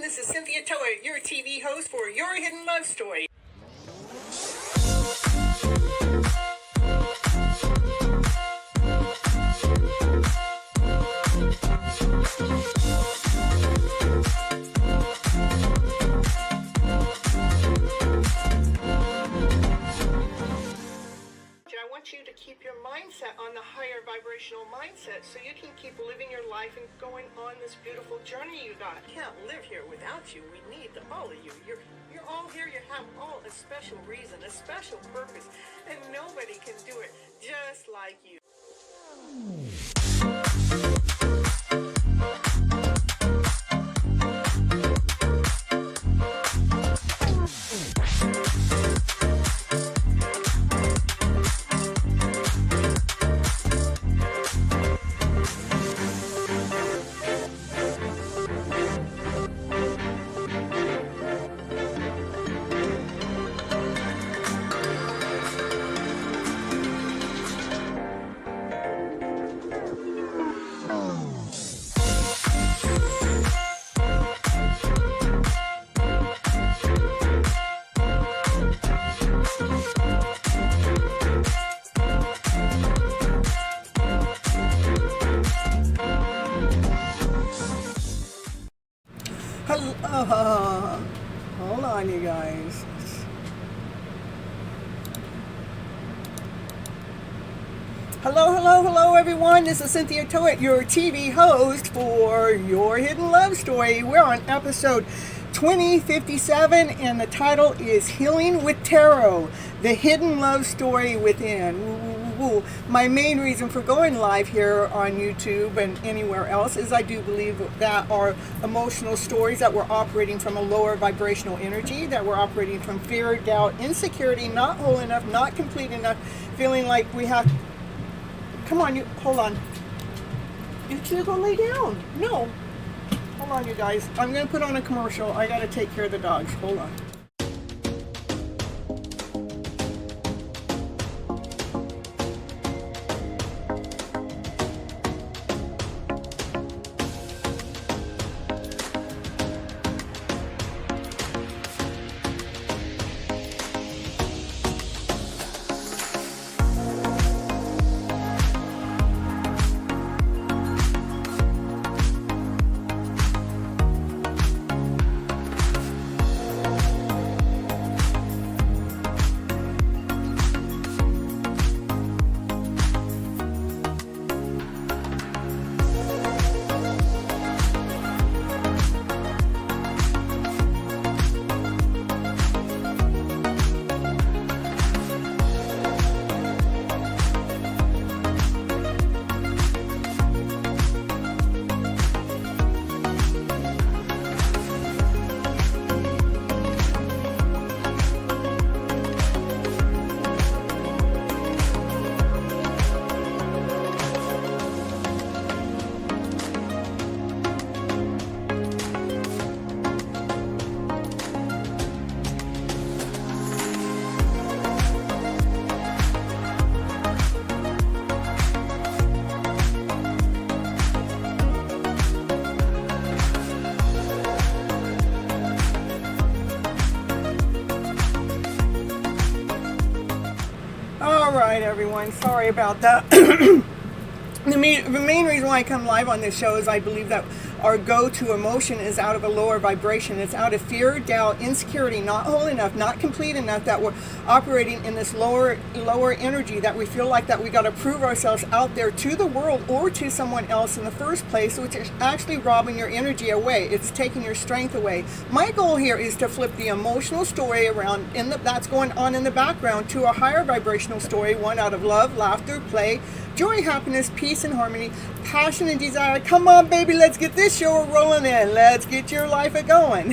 This is Cynthia Toet, your TV host for Your Hidden Love Story. I want you to keep your mindset on the higher vibrational mindset so you can keep living your life and going on this beautiful journey you got. I can't live here without you. We need all of you. You're all here. You have all a special reason, a special purpose, and nobody can do it just like you. Hold on, you guys. Hello, everyone. This is Cynthia Toet, your TV host for Your Hidden Love Story. We're on episode 2057, and the title is Healing with Tarot, the Hidden Love Story Within. My main reason for going live here on YouTube and anywhere else is I do believe that our emotional stories, that we're operating from a lower vibrational energy, that we're operating from fear, doubt, insecurity, not whole enough, not complete enough, feeling like we have... Come on, hold on. You two go lay down. No. Hold on, you guys. I'm going to put on a commercial. I got to take care of the dogs. Hold on. All right, everyone. Sorry about that. The main reason why I come live on this show is I believe that our go-to emotion is out of a lower vibration. It's out of fear, doubt, insecurity, not whole enough, not complete enough, that we're operating in this lower energy, that we feel like that we got to prove ourselves out there to the world or to someone else in the first place, which is actually robbing your energy away. It's taking your strength away. My goal here is to flip the emotional story around that's going on in the background to a higher vibrational story, one out of love, laughter, play, joy, happiness, peace, and harmony, passion, and desire. Come on, baby, let's get this show rolling in. Let's get your life a-going.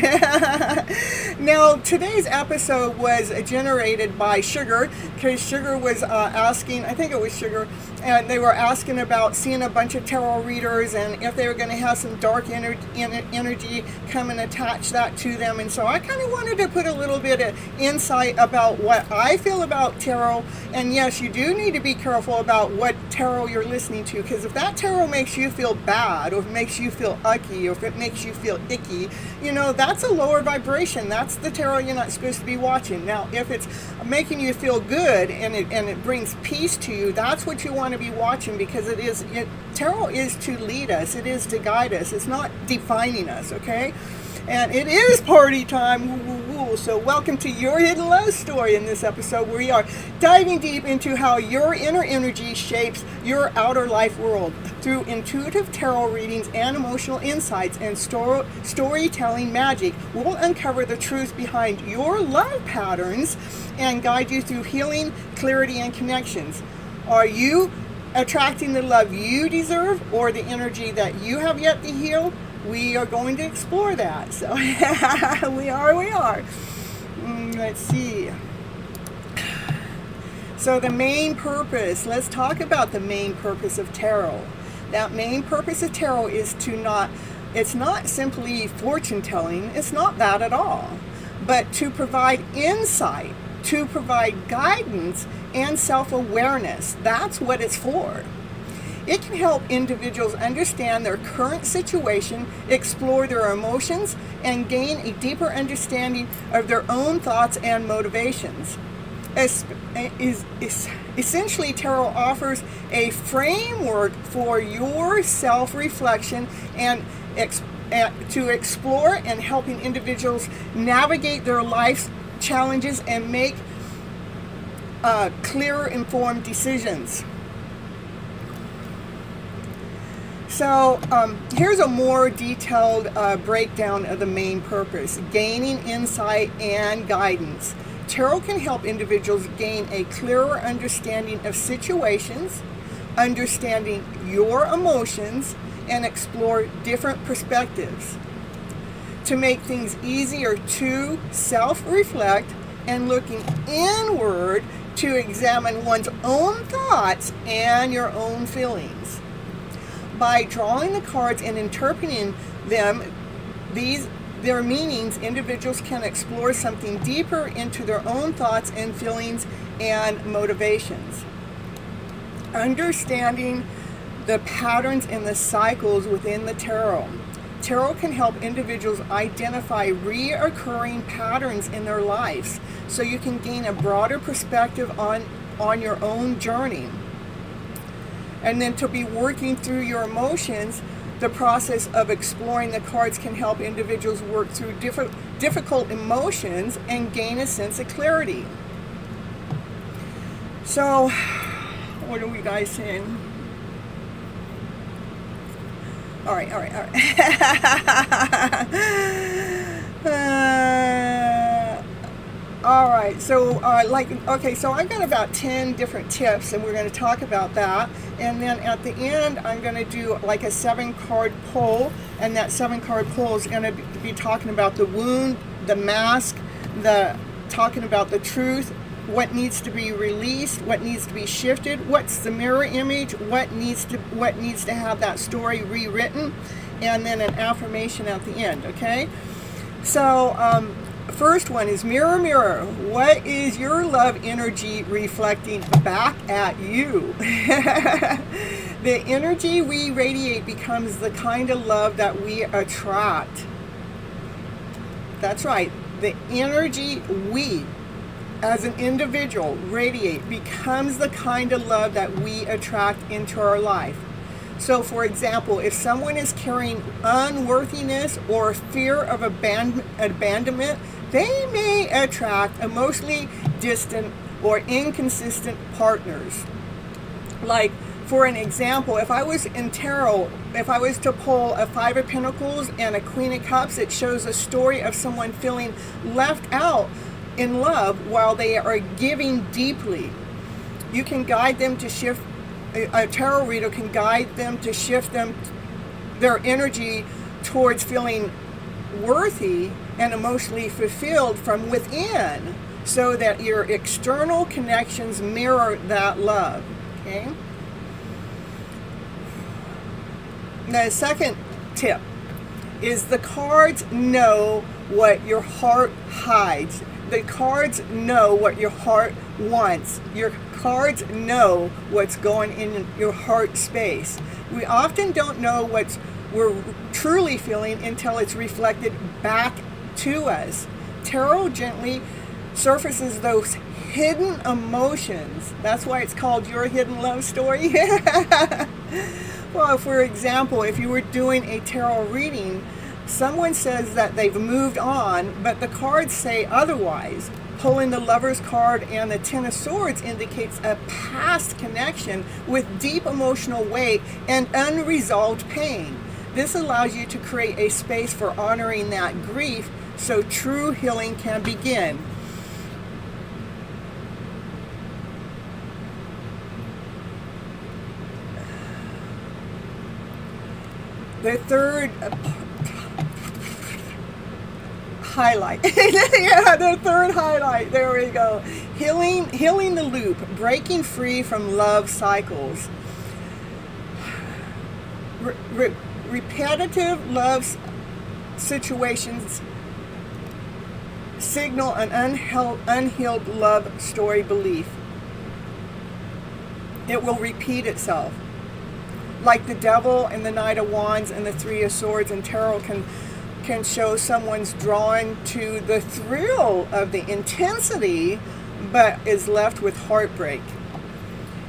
Now, today's episode was generated by Sugar, because Sugar was asking, I think it was Sugar, and they were asking about seeing a bunch of tarot readers and if they were going to have some dark energy come and attach that to them. And so I kind of wanted to put a little bit of insight about what I feel about tarot. And yes, you do need to be careful about what tarot you're listening to, because if that tarot makes you feel bad, or if it makes you feel ucky, or if it makes you feel icky, you know, that's a lower vibration. That's the tarot you're not supposed to be watching. Now, if it's making you feel good and it brings peace to you, that's what you want to be watching, because tarot is to lead us, it is to guide us, it's not defining us, okay? And it is party time, woo, woo, woo. So welcome to Your Hidden Love Story. In this episode, we are diving deep into how your inner energy shapes your outer life world through intuitive tarot readings and emotional insights and storytelling magic. We'll uncover the truth behind your love patterns and guide you through healing, clarity, and connections. Are you attracting the love you deserve, or the energy that you have yet to heal? We are going to explore that. So we are. Let's see. So the main purpose, let's talk about the main purpose of tarot. That main purpose of tarot is it's not simply fortune telling, it's not that at all, but to provide insight, to provide guidance and self-awareness. That's what it's for. It can help individuals understand their current situation, explore their emotions, and gain a deeper understanding of their own thoughts and motivations. Essentially, tarot offers a framework for your self-reflection and to explore, and helping individuals navigate their life's challenges and make clearer, informed decisions. So here's a more detailed breakdown of the main purpose: gaining insight and guidance. Tarot can help individuals gain a clearer understanding of situations, understanding your emotions, and explore different perspectives. To make things easier to self-reflect and looking inward to examine one's own thoughts and your own feelings. By drawing the cards and interpreting them, their meanings, individuals can explore something deeper into their own thoughts and feelings and motivations. Understanding the patterns and the cycles within the tarot. Tarot can help individuals identify reoccurring patterns in their lives, so you can gain a broader perspective on your own journey. And then to be working through your emotions, the process of exploring the cards can help individuals work through difficult emotions and gain a sense of clarity. So, what are we guys saying? All right. All right, so so I've got about 10 different tips, and we're going to talk about that. And then at the end, I'm going to do like a 7-card pull, and that 7-card pull is going to be talking about the wound, the mask, talking about the truth, what needs to be released, what needs to be shifted, what's the mirror image, what needs to have that story rewritten, and then an affirmation at the end. Okay, so first one is mirror, mirror, what is your love energy reflecting back at you? The energy we radiate becomes the kind of love that we attract. That's right, the energy we as an individual radiate becomes the kind of love that we attract into our life. So, for example, if someone is carrying unworthiness or fear of abandonment, they may attract emotionally distant or inconsistent partners. Like, for an example, if I was in tarot, if I was to pull a Five of Pentacles and a Queen of Cups, it shows a story of someone feeling left out in love while they are giving deeply. You can guide them to shift. A tarot reader can guide them to shift their energy towards feeling worthy and emotionally fulfilled from within, so that your external connections mirror that love. Okay. The second tip is the cards know what your heart hides. The cards know what your heart wants. Your cards know what's going in your heart space. We often don't know what we're truly feeling until it's reflected back to us. Tarot gently surfaces those hidden emotions. That's why it's called Your Hidden Love Story. Well, for example, if you were doing a tarot reading, someone says that they've moved on, but the cards say otherwise. Pulling the Lover's card and the Ten of Swords indicates a past connection with deep emotional weight and unresolved pain. This allows you to create a space for honoring that grief so true healing can begin. The third highlight. Yeah, the third highlight. There we go. Healing the loop, breaking free from love cycles. Repetitive love situations signal an unhealed love story belief. It will repeat itself. Like the Devil and the Knight of Wands and the Three of Swords and tarot can show someone's drawn to the thrill of the intensity, but is left with heartbreak.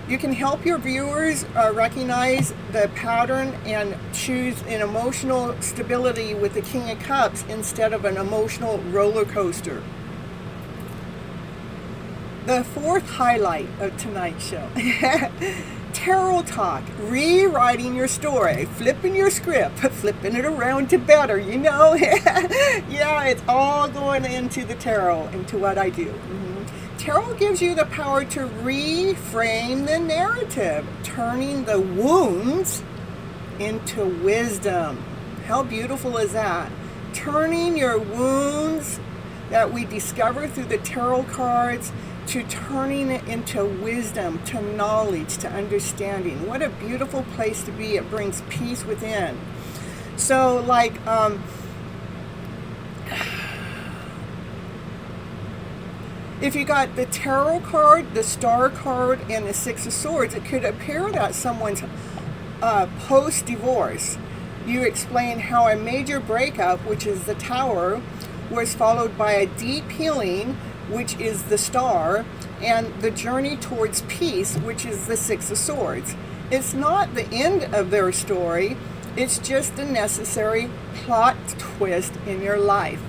You can help your viewers recognize the pattern and choose an emotional stability with the King of Cups instead of an emotional roller coaster. The fourth highlight of tonight's show. Tarot talk, rewriting your story, flipping your script, flipping it around to better, you know? Yeah, it's all going into the tarot, into what I do. Tarot gives you the power to reframe the narrative, turning the wounds into wisdom. How beautiful is that? Turning your wounds that we discover through the tarot cards to turning it into wisdom, to knowledge, to understanding. What a beautiful place to be. It brings peace within. So, like, if you got the tarot card, the star card, and the Six of Swords, it could appear that someone's post-divorce. You explain how a major breakup, which is the Tower, was followed by a deep healing, which is the Star, and the journey towards peace, which is the Six of Swords. It's not the end of their story, it's just a necessary plot twist in your life.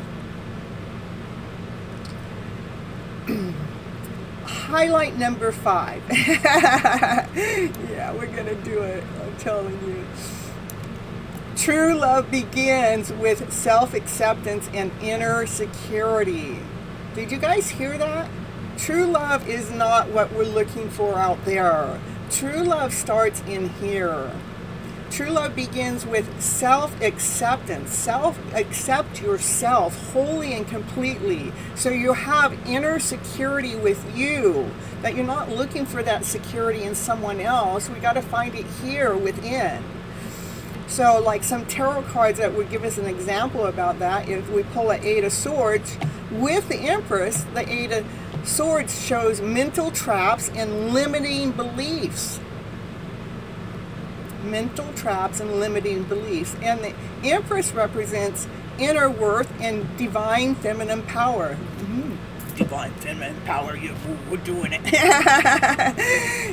Highlight number 5. Yeah, we're gonna do it, I'm telling you. True love begins with self-acceptance and inner security. Did you guys hear that? True love is not what we're looking for out there. True love starts in here. True love begins with self-acceptance. Self-accept yourself wholly and completely. So you have inner security with you. That you're not looking for that security in someone else. We got to find it here within. So like some tarot cards that would give us an example about that, if we pull an Eight of Swords with the Empress, the Eight of Swords shows mental traps and limiting beliefs. Mental traps and limiting beliefs. And the Empress represents inner worth and divine feminine power. divine feminine power, we're doing it.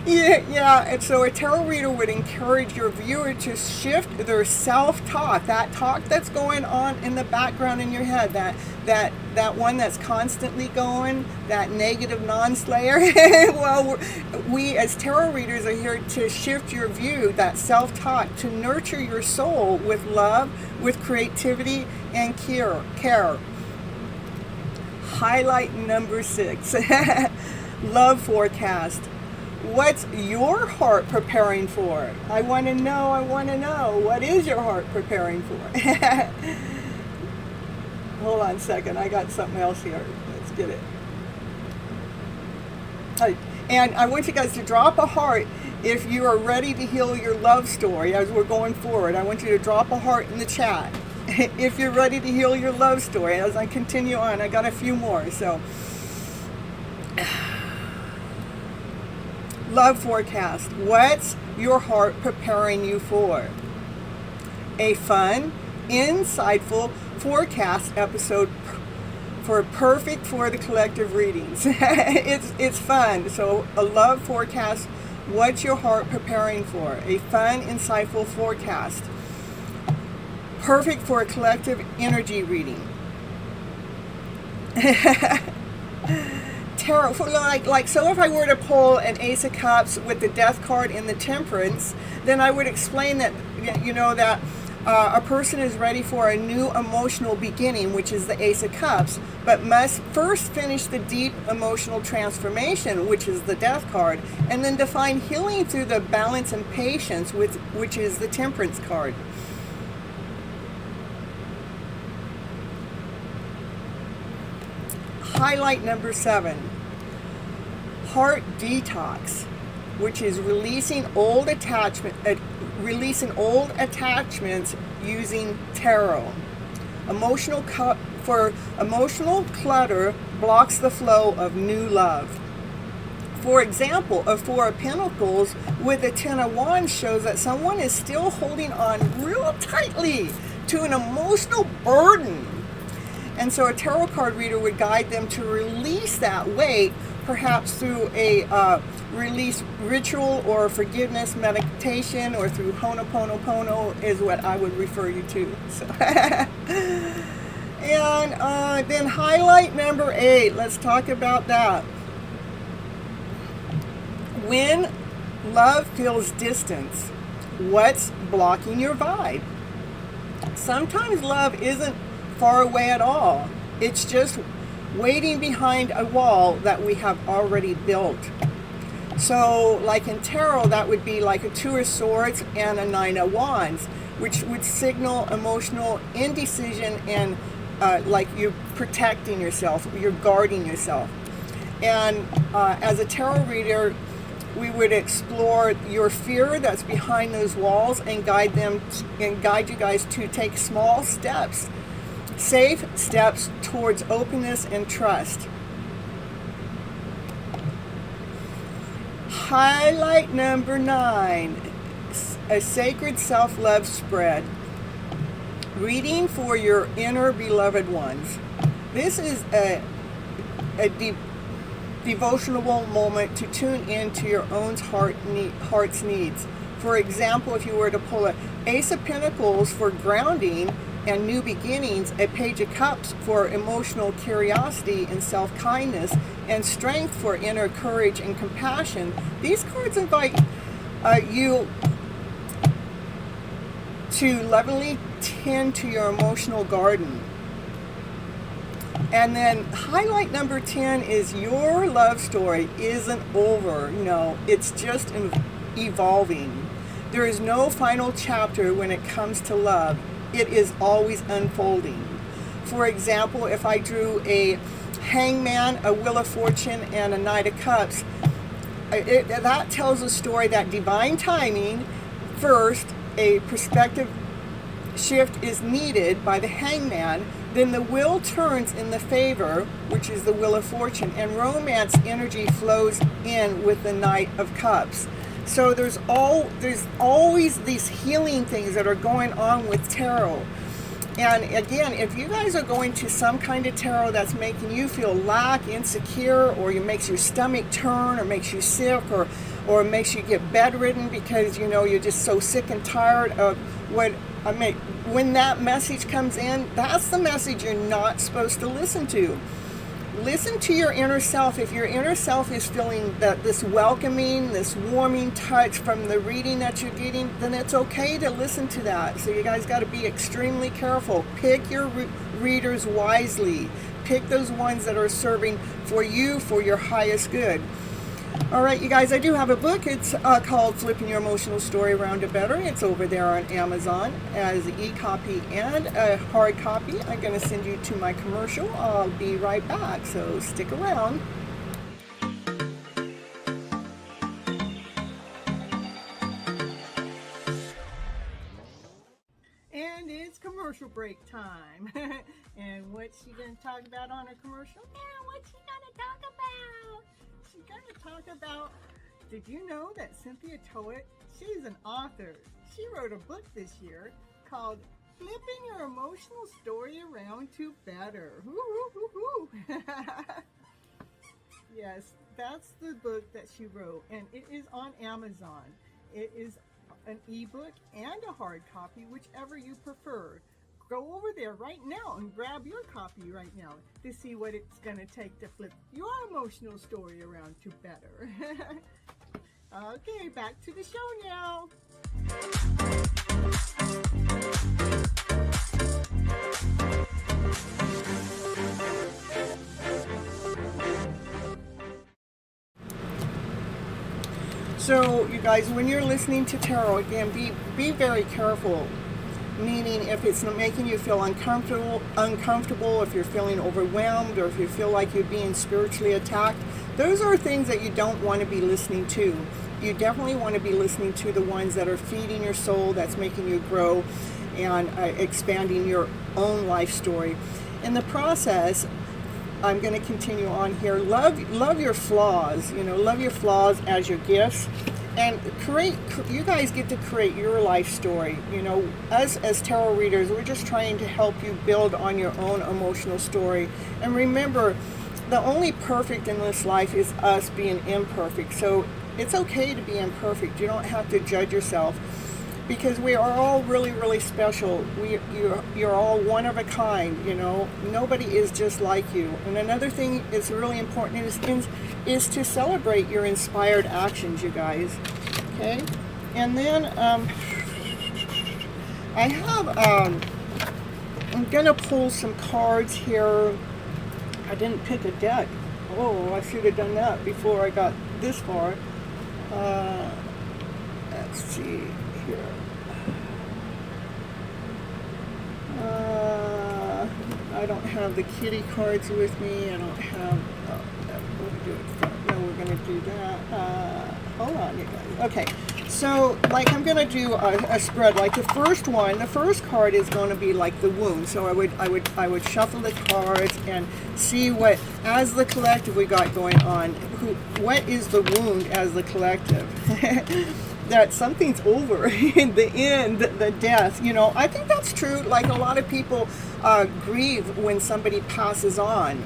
yeah. And so a tarot reader would encourage your viewer to shift their self-talk, that talk that's going on in the background in your head, that one that's constantly going, that negative non-slayer. Well, we as tarot readers are here to shift your view, that self-talk, to nurture your soul with love, with creativity, and care. Highlight number 6. Love forecast. What's your heart preparing for? I want to know. What is your heart preparing for? Hold on a second. I got something else here. Let's get it. And I want you guys to drop a heart if you are ready to heal your love story as we're going forward. I want you to drop a heart in the chat if you're ready to heal your love story as I continue on. I got a few more. So, love forecast. What's your heart preparing you for? A fun, insightful forecast episode perfect for the collective readings. It's fun. So a love forecast. What's your heart preparing for? A fun, insightful forecast. Perfect for a collective energy reading. Tarot, so if I were to pull an Ace of Cups with the Death card in the Temperance, then I would explain that, that a person is ready for a new emotional beginning, which is the Ace of Cups, but must first finish the deep emotional transformation, which is the Death card, and then define healing through the balance and patience, which is the Temperance card. Highlight number 7. Heart detox, which is releasing old attachments using tarot. Emotional clutter blocks the flow of new love. For example, a Four of Pentacles with a Ten of Wands shows that someone is still holding on real tightly to an emotional burden. And so a tarot card reader would guide them to release that weight, perhaps through a release ritual or forgiveness meditation, or through Ho'oponopono is what I would refer you to. So and then highlight number 8. Let's talk about that. When love feels distance, what's blocking your vibe? Sometimes love isn't far away at all. It's just waiting behind a wall that we have already built. So like in tarot, that would be like a Two of Swords and a Nine of Wands, which would signal emotional indecision and like you're protecting yourself, you're guarding yourself. And as a tarot reader, we would explore your fear that's behind those walls and guide you guys to take small steps, safe steps towards openness and trust. Highlight number 9, a sacred self-love spread. Reading for your inner beloved ones. This is a devotional moment to tune into your own heart's needs. For example, if you were to pull an Ace of Pentacles for grounding and new beginnings, a Page of Cups for emotional curiosity and self-kindness, and strength for inner courage and compassion, these cards invite you to lovingly tend to your emotional garden. And then highlight number 10 is your love story isn't over. No, it's just evolving. There is no final chapter when it comes to love. It is always unfolding. For example, if I drew a Hangman, a Wheel of Fortune, and a Knight of Cups, that tells a story that divine timing, first, a perspective shift is needed by the Hangman, then the wheel turns in the favor, which is the Wheel of Fortune, and romance energy flows in with the Knight of Cups. So there's always these healing things that are going on with tarot. And again, if you guys are going to some kind of tarot that's making you feel lack, insecure, or it makes your stomach turn, or makes you sick, or makes you get bedridden because you're just so sick and tired of what I mean, when that message comes in, that's the message you're not supposed to listen to. Listen to your inner self. If your inner self is feeling that this welcoming, this warming touch from the reading that you're getting, then it's okay to listen to that. So you guys got to be extremely careful. Pick your readers wisely. Pick those ones that are serving for you for your highest good. All right, you guys, I do have a book. It's called Flipping Your Emotional Story Around to Better. It's over there on Amazon as an e-copy and a hard copy. I'm going to send you to my commercial. I'll be right back, so stick around. And it's commercial break time. And what's she going to talk about on her commercial? Yeah, what's she going to talk about? She's going to talk about, did you know that Cynthia Toet, she's an author. She wrote a book this year called Flipping Your Emotional Story Around to Better. Yes, that's the book that she wrote, and it is on Amazon. It is an ebook and a hard copy, whichever you prefer. Go over there right now and grab your copy right now to see what it's going to take to flip your emotional story around to better. Okay, back to the show now. So, you guys, when you're listening to tarot, again, be very careful. Meaning, if it's making you feel uncomfortable, if you're feeling overwhelmed, or if you feel like you're being spiritually attacked, those are things that you don't want to be listening to. You definitely want to be listening to the ones that are feeding your soul, that's making you grow and expanding your own life story. In the process, I'm going to continue on here. Love your flaws. Love your flaws as your gifts. And you guys get to create your life story. Us as tarot readers, we're just trying to help you build on your own emotional story. And remember, the only perfect in this life is us being imperfect. So it's okay to be imperfect. You don't have to judge yourself, because we are all really, really special. You're all one of a kind. Nobody is just like you. And another thing is really important is to celebrate your inspired actions, you guys. Okay, and then I have I'm gonna pull some cards here. I didn't pick a deck. Oh, I should have done that before I got this far. Let's see here. I don't have the kitty cards with me. I don't have. We're gonna do that. Hold on, you guys. Okay, so I'm gonna do a spread. Like the first card is going to be like the wound. So I would shuffle the cards and see what, as the collective, we got going on. What is the wound as the collective? That something's over in the end, the death. I think that's true. Like a lot of people grieve when somebody passes on.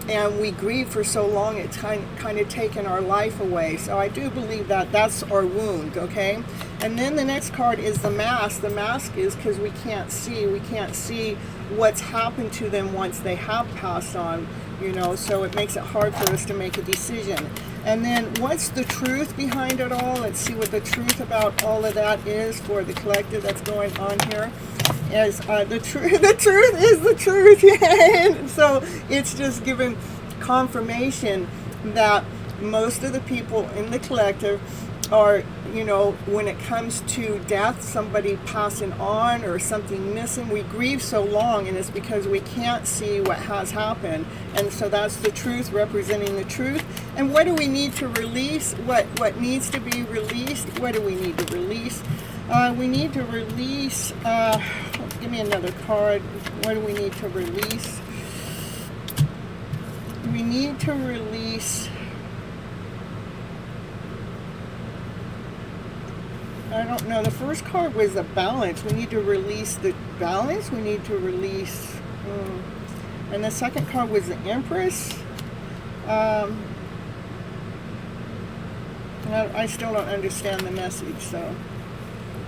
And we grieve for so long, it's kind of taken our life away. So I do believe that that's our wound, okay? And then the next card is the mask. The mask is because we can't see. We can't see what's happened to them once they have passed on, so it makes it hard for us to make a decision. And then what's the truth behind it all? Let's see what the truth about all of that is for the collective that's going on here. Is the truth is the truth. And so it's just giving confirmation that most of the people in the collective are, when it comes to death, somebody passing on or something missing, we grieve so long, and it's because we can't see what has happened. And so that's the truth representing the truth. And what do we need to release? What needs to be released? What do we need to release? We need to release, give me another card. What do we need to release? We need to release I don't know. The first card was the balance. We need to release the balance. We need to release. And the second card was the Empress. I still don't understand the message. So,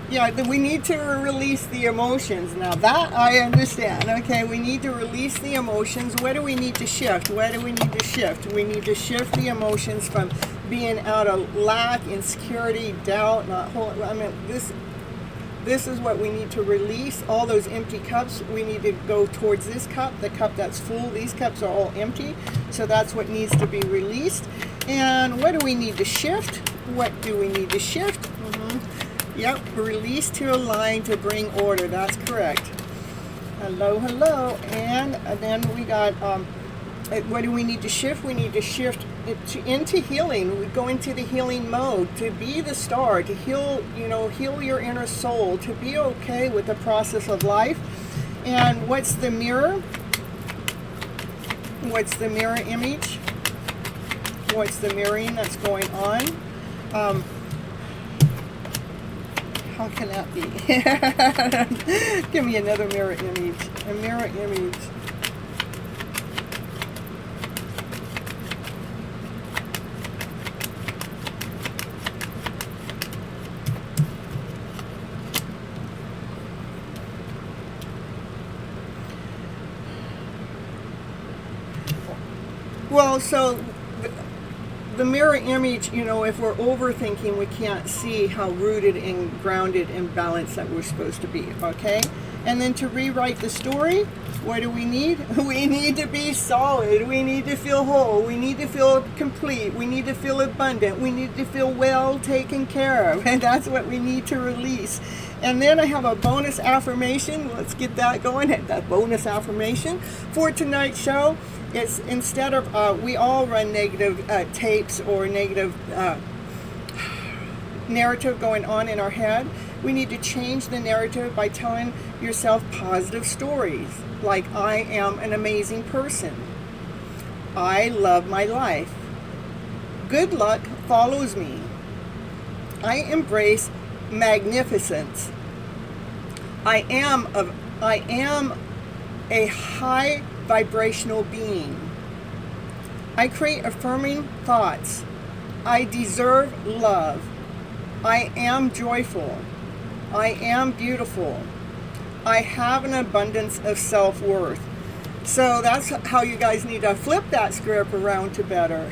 yeah, we need to release the emotions. Now that I understand. Okay, we need to release the emotions. Where do we need to shift? Where do we need to shift? We need to shift the emotions from being out of lack, insecurity, doubt, this is what we need to release. All those empty cups, we need to go towards this cup, the cup that's full. These cups are all empty, so that's what needs to be released. And what do we need to shift? What do we need to shift? Yep, release to align to bring order. That's correct. Hello, hello. And then we got, what do we need to shift? We need to shift into healing. We go into the healing mode, to be the star, to heal, heal your inner soul, to be okay with the process of life. And what's the mirror? What's the mirror image? What's the mirroring that's going on? How can that be? Give me another mirror image. A mirror image. Well, so the mirror image, if we're overthinking, we can't see how rooted and grounded and balanced that we're supposed to be, okay? And then to rewrite the story, what do we need? We need to be solid. We need to feel whole. We need to feel complete. We need to feel abundant. We need to feel well taken care of. And that's what we need to release. And then I have a bonus affirmation. Let's get that going. That bonus affirmation for tonight's show. It's instead of, we all run negative tapes or negative narrative going on in our head. We need to change the narrative by telling yourself positive stories. Like, I am an amazing person. I love my life. Good luck follows me. I embrace magnificence. I am a high vibrational being. I create affirming thoughts. I deserve love. I am joyful. I am beautiful. I have an abundance of self-worth. So that's how you guys need to flip that script around to better.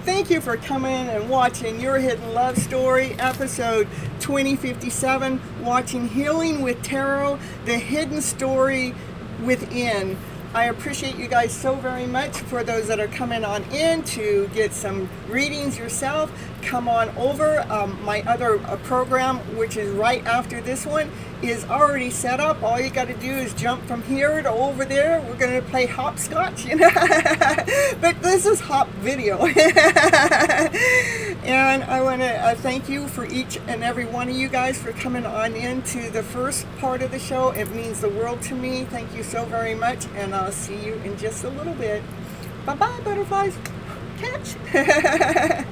Thank you for coming and watching Your Hidden Love Story, episode 2057, watching Healing with Tarot, the hidden story within. I appreciate you guys so very much. For those that are coming on in to get some readings yourself, come on over. My other program, which is right after this one, is already set up. All you got to do is jump from here to over there. We're going to play hopscotch, but this is hop video. And I want to thank you for each and every one of you guys for coming on into the first part of the show. It means the world to me. Thank you so very much, and I'll see you in just a little bit. Bye-bye, butterflies. Catch.